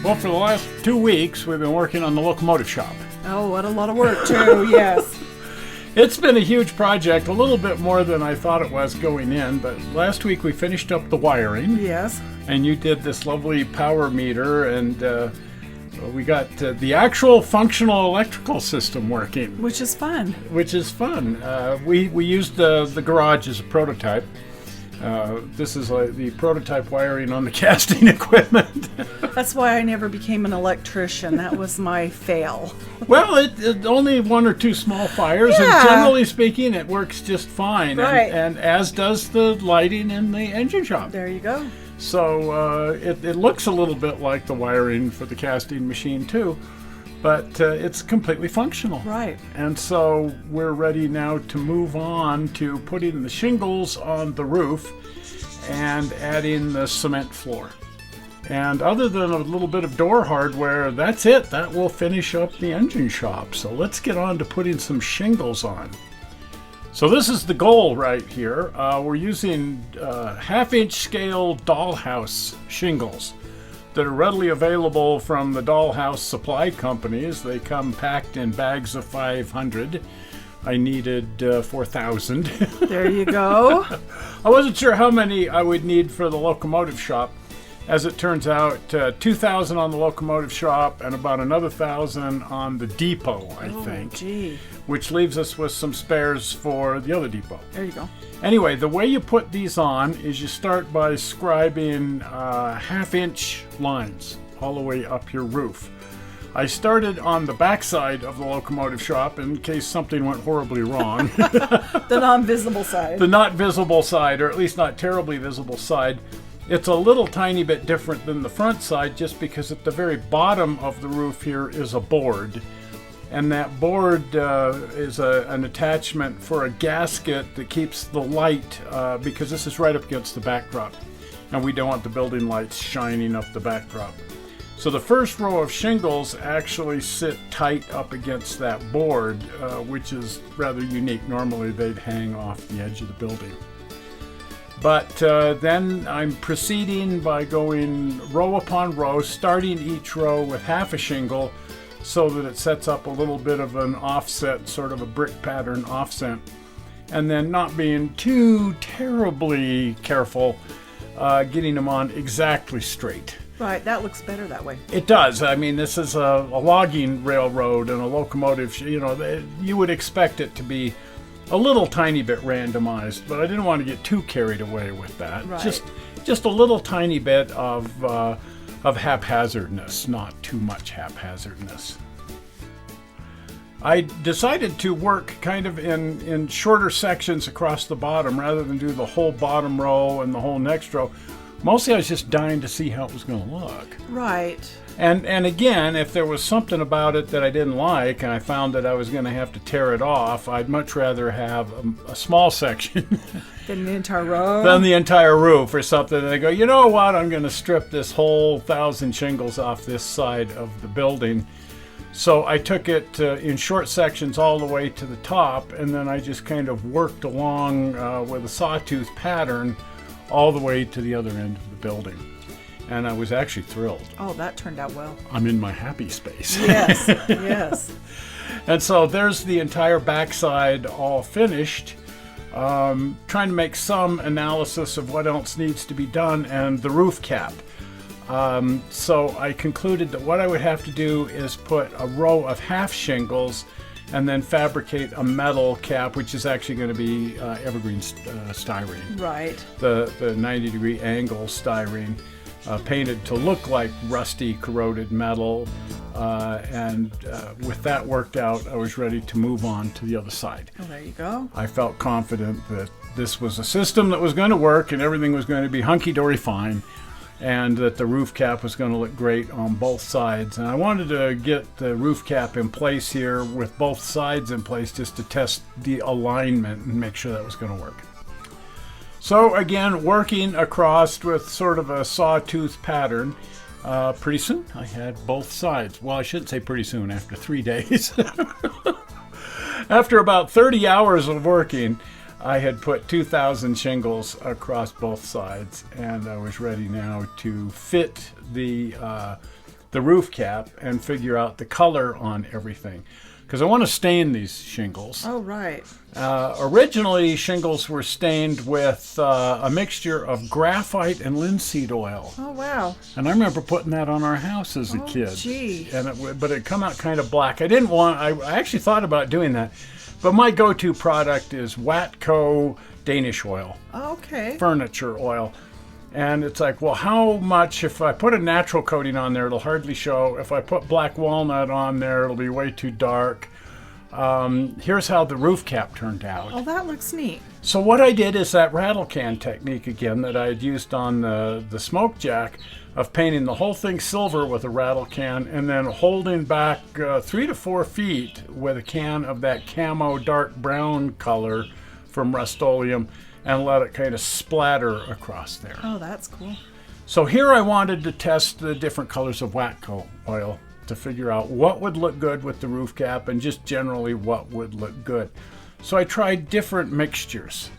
Well, for the last 2 weeks, we've been working on the locomotive shop. Oh, what a lot of work, too, yes. It's been a huge project, a little bit more than I thought it was going in, but last week we finished up the wiring. Yes. And you did this lovely power meter, and we got the actual functional electrical system working. Which is fun. We used the garage as a prototype. This is like the prototype wiring on the casting equipment. That's why I never became an electrician. That was my fail. Well, it only one or two small fires, Yeah. and generally speaking, it works just fine. Right. And as does the lighting in the engine shop. There you go. So it looks a little bit like the wiring for the casting machine too, but it's completely functional. Right. And so we're ready now to move on to putting the shingles on the roof and adding the cement floor. And other than a little bit of door hardware, that's it. That will finish up the engine shop. So let's get on to putting some shingles on. So this is the goal right here. We're using half-inch scale dollhouse shingles that are readily available from the dollhouse supply companies. They come packed in bags of 500. I needed 4,000. There you go. I wasn't sure how many I would need for the locomotive shop. As it turns out, 2,000 on the locomotive shop and about another 1,000 on the depot, I think. Gee. Which leaves us with some spares for the other depot. There you go. Anyway, the way you put these on is you start by scribing half-inch lines all the way up your roof. I started on the backside of the locomotive shop in case something went horribly wrong. The non-visible side. The not visible side, or at least not terribly visible side. It's a little tiny bit different than the front side just because at the very bottom of the roof here is a board. And that board is an attachment for a gasket that keeps the light, because this is right up against the backdrop. And we don't want the building lights shining up the backdrop. So the first row of shingles actually sit tight up against that board, which is rather unique. Normally they'd hang off the edge of the building. But then I'm proceeding by going row upon row, starting each row with half a shingle so that it sets up a little bit of an offset, sort of a brick pattern offset. And then not being too terribly careful, getting them on exactly straight. Right, that looks better that way. It does. I mean, this is a logging railroad and a locomotive, you would expect it to be a little tiny bit randomized, but I didn't want to get too carried away with that. Right. Just a little tiny bit of haphazardness, not too much haphazardness. I decided to work kind of in shorter sections across the bottom rather than do the whole bottom row and the whole next row. Mostly I was just dying to see how it was going to look. Right. And again, if there was something about it that I didn't like and I found that I was going to have to tear it off, I'd much rather have a small section Than the entire row. than the entire roof or something. And I go, you know what, I'm going to strip this whole 1,000 shingles off this side of the building. So I took it in short sections all the way to the top, and then I just kind of worked along with a sawtooth pattern all the way to the other end of the building. And I was actually thrilled. Oh, that turned out well. I'm in my happy space. Yes, yes. And so there's the entire backside all finished. Trying to make some analysis of what else needs to be done, and the roof cap. So I concluded that what I would have to do is put a row of half shingles and then fabricate a metal cap, which is actually going to be evergreen styrene. Right. The 90-degree angle styrene. Painted to look like rusty, corroded metal, and with that worked out, I was ready to move on to the other side. Oh, there you go. I felt confident that this was a system that was going to work and everything was going to be hunky-dory fine, and that the roof cap was going to look great on both sides. And I wanted to get the roof cap in place here with both sides in place just to test the alignment and make sure that was going to work. So again, working across with sort of a sawtooth pattern. Pretty soon I had both sides. Well, I shouldn't say pretty soon, after 3 days. After about 30 hours of working, I had put 2,000 shingles across both sides, and I was ready now to fit the the roof cap and figure out the color on everything. Because I want to stain these shingles. Oh, right. Originally, shingles were stained with a mixture of graphite and linseed oil. Oh, wow. And I remember putting that on our house as a kid. Gee. But it come out kind of black. I actually thought about doing that. But my go-to product is Watco Danish Wood Oil. Okay. Furniture oil. And it's like, well, how much, if I put a natural coating on there, it'll hardly show. If I put black walnut on there, it'll be way too dark. Here's how the roof cap turned out. Oh, that looks neat. So what I did is that rattle-can technique again that I had used on the smoke jack of painting the whole thing silver with a rattle-can and then holding back 3 to 4 feet with a can of that camo dark brown color from Rust-Oleum and let it kind of splatter across there. Oh, that's cool. So here I wanted to test the different colors of Watco oil to figure out what would look good with the roof cap and just generally what would look good. So I tried different mixtures.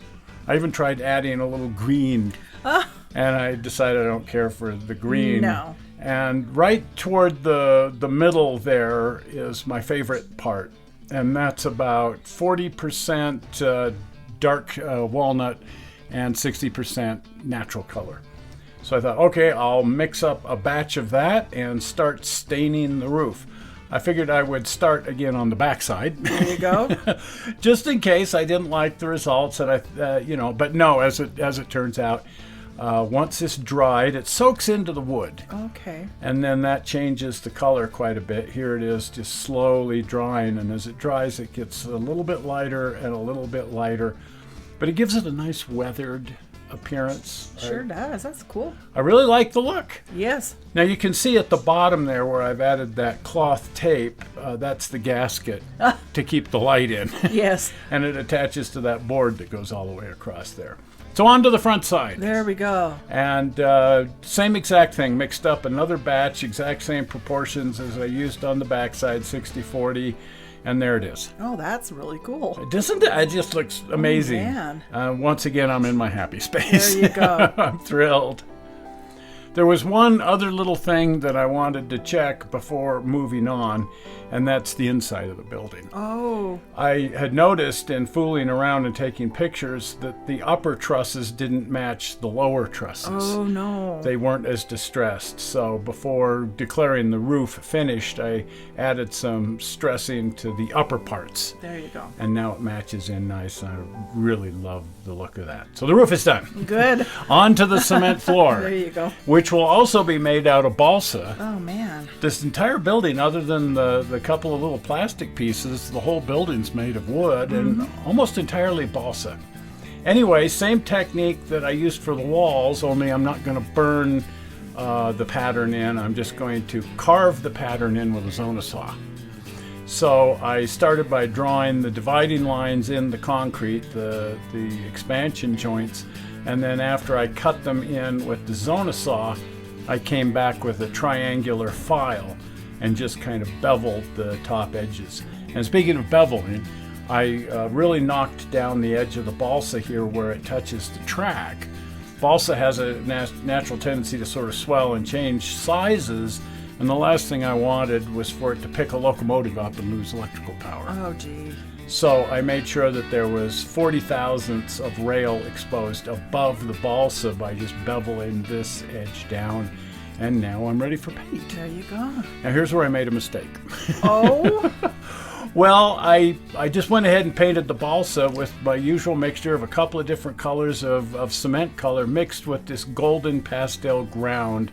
I even tried adding a little green, and I decided I don't care for the green. No. And right toward the middle there is my favorite part, and that's about 40% dark walnut and 60% natural color. So I thought, okay, I'll mix up a batch of that and start staining the roof. I figured I would start again on the backside. There you go. Just in case I didn't like the results, and but no, as it turns out, once it's dried, it soaks into the wood. Okay. And then that changes the color quite a bit. Here it is, just slowly drying, and as it dries, it gets a little bit lighter and a little bit lighter, but it gives it a nice weathered appearance. Sure does. That's cool. I really like the look. Yes. Now you can see at the bottom there where I've added that cloth tape, that's the gasket to keep the light in. Yes. And it attaches to that board that goes all the way across there. So on to the front side. There we go. And same exact thing, mixed up another batch, exact same proportions as I used on the back side, 60-40. And there it is. Oh, that's really cool. Doesn't it? It just looks amazing. Oh, man. Once again, I'm in my happy space. There you go. I'm thrilled. There was one other little thing that I wanted to check before moving on, and that's the inside of the building. Oh. I had noticed in fooling around and taking pictures that the upper trusses didn't match the lower trusses. Oh, no. They weren't as distressed. So before declaring the roof finished, I added some stressing to the upper parts. There you go. And now it matches in nice. I really love the look of that. So the roof is done. Good. On to the cement floor. There you go. Which will also be made out of balsa. Oh, man. This entire building, other than the couple of little plastic pieces, the whole building's made of wood and almost entirely balsa. Anyway, same technique that I used for the walls, only I'm not going to burn the pattern in. I'm just going to carve the pattern in with a Zona Saw. So I started by drawing the dividing lines in the concrete, the expansion joints, and then after I cut them in with the Zona Saw, I came back with a triangular file and just kind of beveled the top edges. And speaking of beveling, I really knocked down the edge of the balsa here where it touches the track. Balsa has a natural tendency to sort of swell and change sizes, and the last thing I wanted was for it to pick a locomotive up and lose electrical power. Oh, gee. So I made sure that there was 40 thousandths of rail exposed above the balsa by just beveling this edge down. And now I'm ready for paint. There you go. Now here's where I made a mistake. Oh? Well, I just went ahead and painted the balsa with my usual mixture of a couple of different colors of cement color mixed with this Golden Pastel Ground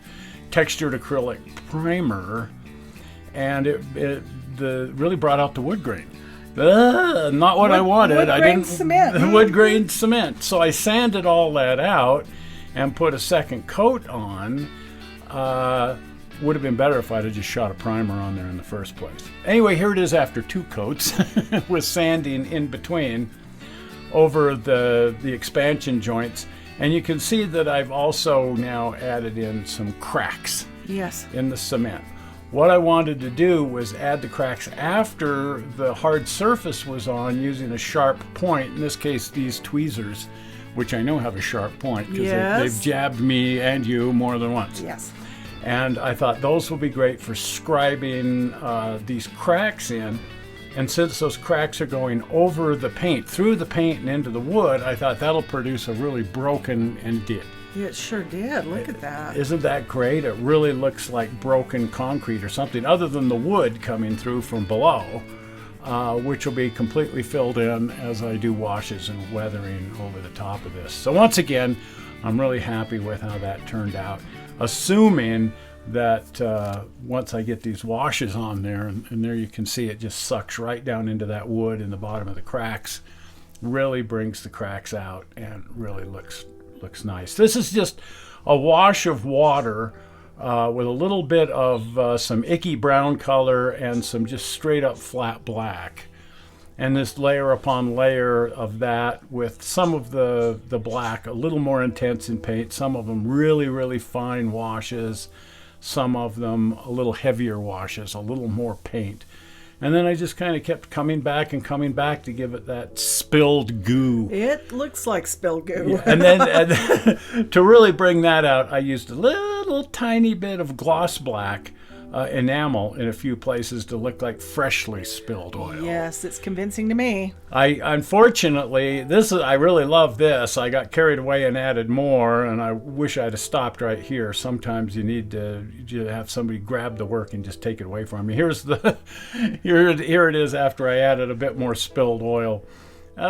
textured acrylic primer. And it really brought out the wood grain. Not what I wanted. Wood grain cement. Wood grain cement. So I sanded all that out and put a second coat on. Would have been better if I'd have just shot a primer on there in the first place. Anyway, here it is after 2 coats with sanding in between over the expansion joints. And you can see that I've also now added in some cracks Yes. in the cement. What I wanted to do was add the cracks after the hard surface was on using a sharp point, in this case these tweezers, which I know have a sharp point because Yes. they've jabbed me and you more than once. Yes. And I thought those will be great for scribing these cracks in. And since those cracks are going over the paint, through the paint and into the wood, I thought that'll produce a really broken, and it did. It sure did. Look at that. Isn't that great? It really looks like broken concrete or something, other than the wood coming through from below, which will be completely filled in as I do washes and weathering over the top of this. So once again, I'm really happy with how that turned out, assuming that once I get these washes on there, and there you can see it just sucks right down into that wood in the bottom of the cracks, really brings the cracks out and really looks nice. This is just a wash of water with a little bit of some icky brown color and some just straight up flat black. And this layer upon layer of that with some of the black a little more intense in paint, some of them really, really fine washes, some of them a little heavier washes, a little more paint. And then I just kind of kept coming back to give it that spilled goo. It looks like spilled goo. Yeah. And then to really bring that out, I used a little tiny bit of gloss black enamel in a few places to look like freshly spilled oil. Yes, it's convincing to me. Unfortunately, I really love this. I got carried away and added more, and I wish I'd have stopped right here. Sometimes you need to have somebody grab the work and just take it away from you. Here it is after I added a bit more spilled oil.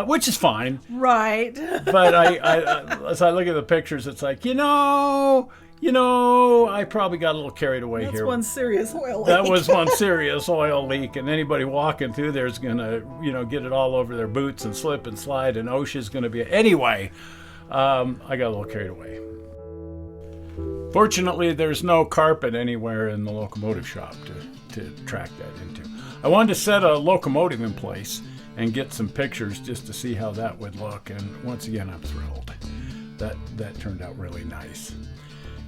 Which is fine. Right. But as I look at the pictures, it's like, I probably got a little carried away here. That's one serious oil leak. That was one serious oil leak, and anybody walking through there is going to, get it all over their boots and slip and slide, and OSHA's going to be... Anyway, I got a little carried away. Fortunately, there's no carpet anywhere in the locomotive shop to track that into. I wanted to set a locomotive in place and get some pictures just to see how that would look, and once again, I'm thrilled. That turned out really nice.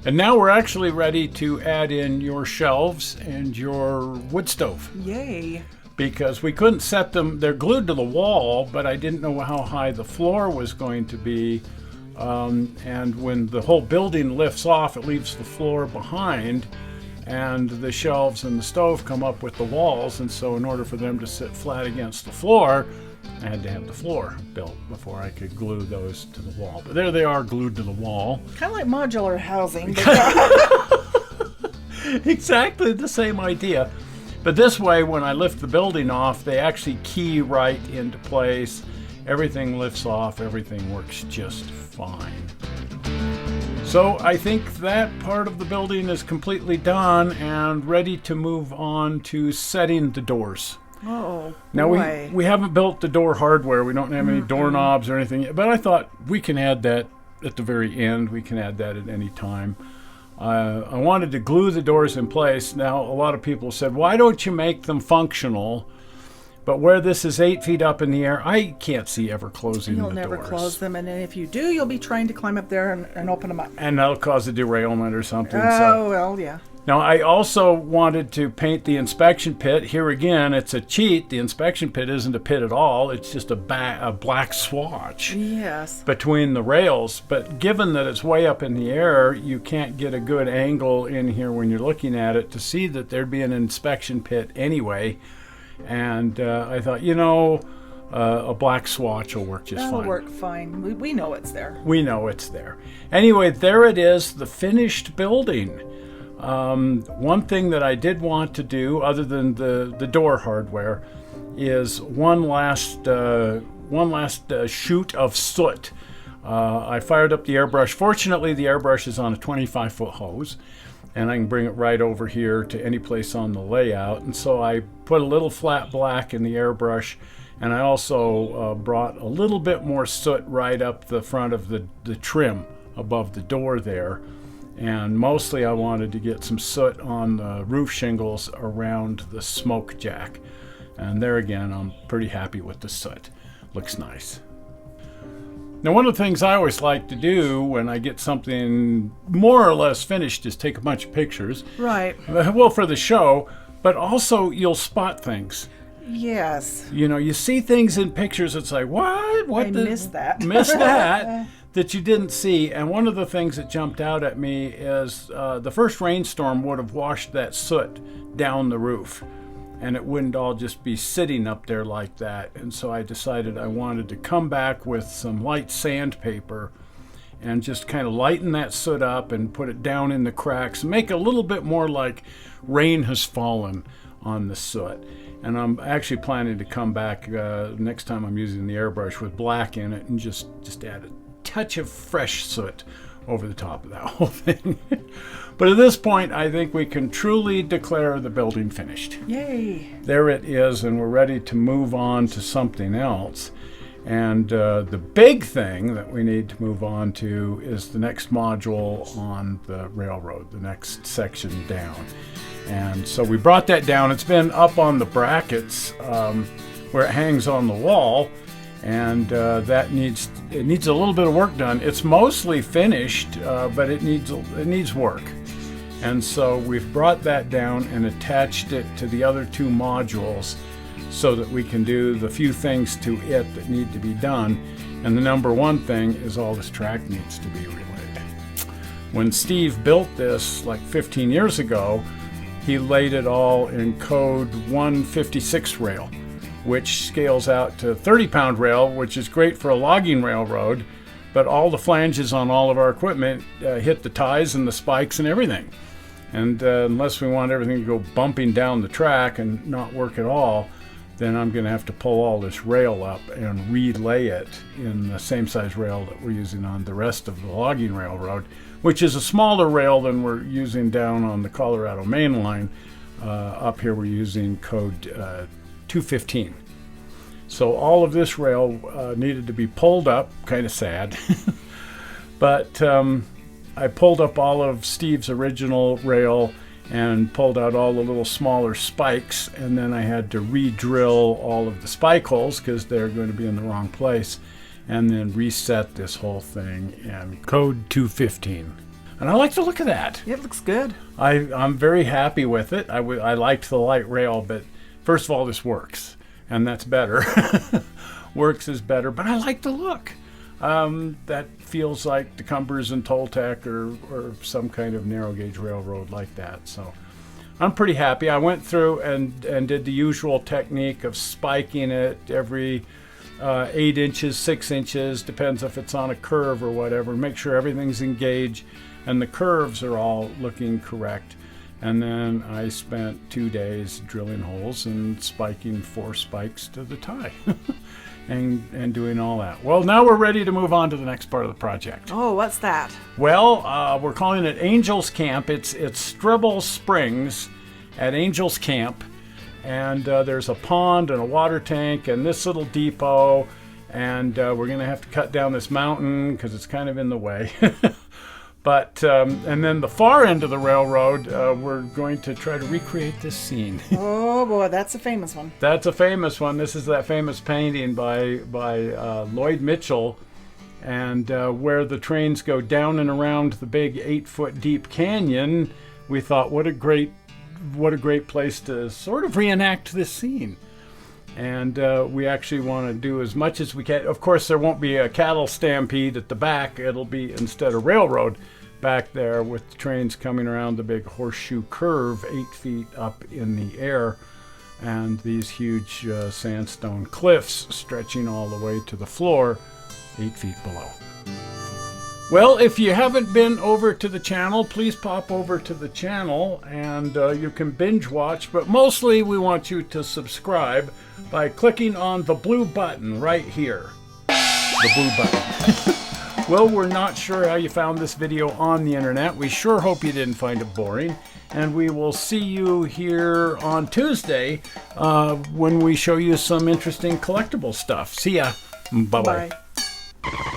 And now we're actually ready to add in your shelves and your wood stove. Yay. Because we couldn't set them, they're glued to the wall, but I didn't know how high the floor was going to be. And when the whole building lifts off, it leaves the floor behind, and the shelves and the stove come up with the walls. And so in order for them to sit flat against the floor, I had to have the floor built before I could glue those to the wall. But there they are, glued to the wall. Kind of like modular housing. Exactly the same idea. But this way, when I lift the building off, they actually key right into place. Everything lifts off. Everything works just fine. So I think that part of the building is completely done and ready to move on to setting the doors. Oh, now boy. we haven't built the door hardware. We don't have any doorknobs or anything yet, but I thought we can add that at the very end. We can add that at any time. I wanted to glue the doors in place. Now, a lot of people said, why don't you make them functional? But where this is 8 feet up in the air, I can't see ever closing the doors. You'll never close them, and then if you do, you'll be trying to climb up there and open them up. And that'll cause a derailment or something. Oh, well, yeah. Now, I also wanted to paint the inspection pit. Here again, it's a cheat. The inspection pit isn't a pit at all. It's just a black swatch between the rails. But given that it's way up in the air, you can't get a good angle in here when you're looking at it to see that there'd be an inspection pit anyway. And I thought, a black swatch will work just fine. That'll work fine. We know it's there. We know it's there. Anyway, there it is, the finished building. One thing that I did want to do, other than the door hardware, is one last shoot of soot. I fired up the airbrush. Fortunately, the airbrush is on a 25-foot hose, and I can bring it right over here to any place on the layout. And so I put a little flat black in the airbrush, and I also brought a little bit more soot right up the front of the trim above the door there. And mostly I wanted to get some soot on the roof shingles around the smoke jack. And there again, I'm pretty happy with the soot. Looks nice. Now, one of the things I always like to do when I get something more or less finished is take a bunch of pictures. Right. Well, for the show, but also you'll spot things. Yes. You know, you see things in pictures, it's like, what? I missed that. Missed that you didn't see. And one of the things that jumped out at me is the first rainstorm would have washed that soot down the roof, and it wouldn't all just be sitting up there like that. And so I decided I wanted to come back with some light sandpaper and just kind of lighten that soot up and put it down in the cracks, make it a little bit more like rain has fallen on the soot. And I'm actually planning to come back next time I'm using the airbrush with black in it and just add a touch of fresh soot over the top of that whole thing. But at this point, I think we can truly declare the building finished. Yay! There it is, and we're ready to move on to something else. And the big thing that we need to move on to is the next module on the railroad, the next section down. And so we brought that down. It's been up on the brackets where it hangs on the wall, and that needs a little bit of work done. It's mostly finished, but it needs work. And so we've brought that down and attached it to the other two modules so that we can do the few things to it that need to be done. And the number one thing is all this track needs to be relayed. When Steve built this like 15 years ago, he laid it all in code 156 rail, which scales out to 30-pound rail, which is great for a logging railroad, but all the flanges on all of our equipment hit the ties and the spikes and everything. And unless we want everything to go bumping down the track and not work at all, then I'm going to have to pull all this rail up and relay it in the same size rail that we're using on the rest of the logging railroad, which is a smaller rail than we're using down on the Colorado main line. Up here we're using code 215. So all of this rail needed to be pulled up, kind of sad. But I pulled up all of Steve's original rail and pulled out all the little smaller spikes, and then I had to re-drill all of the spike holes because they're going to be in the wrong place, and then reset this whole thing in code 215. And I like the look of that. It looks good. I'm very happy with it. I liked the light rail, but first of all, this works, and that's better. Works is better, but I like the look. That feels like the Cumbers and Toltec or some kind of narrow gauge railroad like that. So I'm pretty happy. I went through and did the usual technique of spiking it every 8 inches, 6 inches, depends if it's on a curve or whatever. Make sure everything's engaged and the curves are all looking correct. And then I spent 2 days drilling holes and spiking 4 spikes to the tie. And doing all that. Well, now we're ready to move on to the next part of the project. Oh, what's that? Well, we're calling it Angels Camp. It's Stribble Springs at Angels Camp. And there's a pond and a water tank and this little depot. And we're going to have to cut down this mountain because it's kind of in the way. But, and then the far end of the railroad, we're going to try to recreate this scene. Oh boy, that's a famous one. That's a famous one. This is that famous painting by Lloyd Mitchell, and where the trains go down and around the big 8-foot deep canyon. We thought, what a great place to sort of reenact this scene. And we actually want to do as much as we can. Of course, there won't be a cattle stampede at the back. It'll be instead a railroad back there with the trains coming around the big horseshoe curve 8 feet up in the air and these huge sandstone cliffs stretching all the way to the floor 8 feet below. Well, if you haven't been over to the channel, please pop over to the channel and you can binge watch, but mostly we want you to subscribe by clicking on the blue button right here. The blue button. Well, we're not sure how you found this video on the internet. We sure hope you didn't find it boring. And we will see you here on Tuesday when we show you some interesting collectible stuff. See ya. Bye-bye. Bye.